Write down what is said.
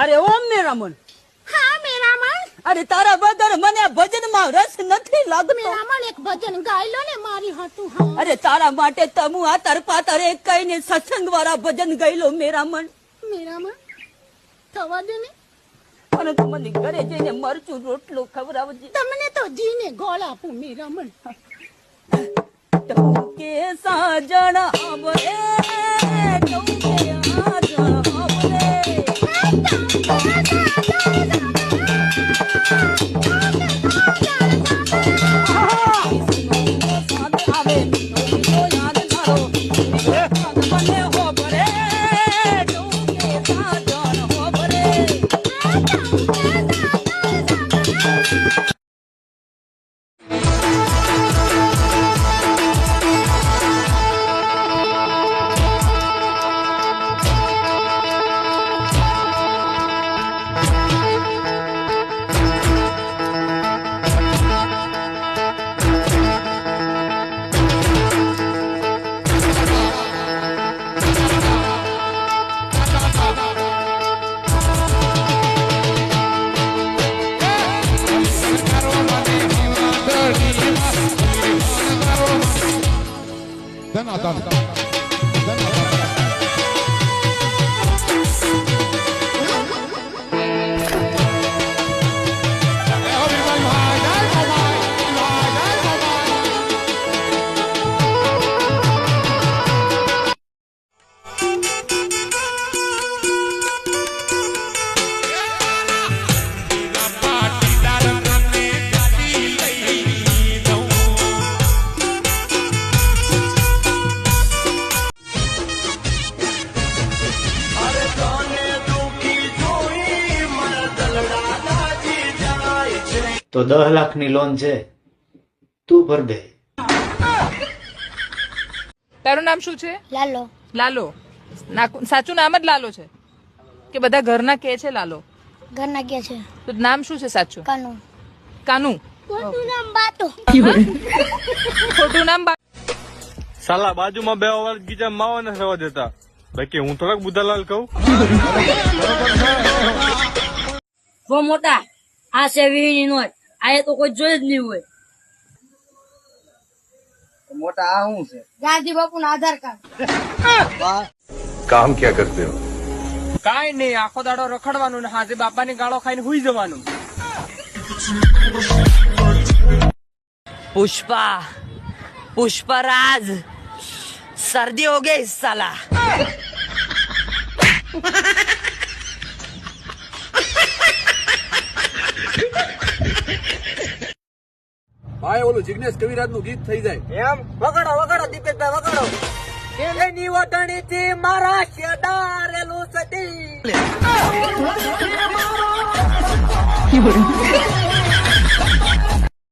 અરે ઓમ મેરામણ. હા મેરામણ. અરે તારા વગર મને ભજન માં રસ નથી લાગતો. મેરામણ એક ભજન ગાઈ લો ને મારી હાટુ. હા અરે તારા માટે તમુ આ તરપાતર એક કઈને સત્સંગ વાળા ભજન ગાઈ લો મેરામણ. મેરામણ થવા દે ને. અને તું મને ઘરે જઈને મરચું રોટલો ખવડાવજે. તમને તો જીને ગોળ આપું મેરામણ. તું કે સાજણ આવરે તું કે સાજણ આવરે. તો 10 લાખની લોન છે, તું ભર દે. તારું નામ શું છે? લાલો. લાલો. સાચું નામ જ લાલો છે કે બધા ઘરના કે છે લાલો? ઘરના કે છે. તો નામ શું છે સાચું? કાનુ. કાનુ. ખોટું નામ બાતો. ખોટું નામ સાલા બાજુમાં બે વાર ગીજા માવા ને રહેવા દેતા. બાકી હું થોડાક બુધાલાલ કહું. બહુ મોટા આ છે 20 ની નોટ. આ તો કોઈ જોઈ જ નહીં હોય. મોટા આ શું છે? ગાંધી બાપુ નું આધાર કાર્ડ. કામ ક્યાં કરતે હો? કાઈ નહીં, આખો દાડો રખડવાનું ને હાજે બાપાની ગાળો ખાઈને હુઈ જવાનું. पुष्पा पुष्पराज सर्दी हो गई इस साला. ભાઈ ઓલું જિગ્નેશ કવિરાજ નું ગીત થઈ જાય એમ વગાડો વગાડો દીપકભાઈ વગાડો. એની વટણી થી મારા શેડારેલું સતી.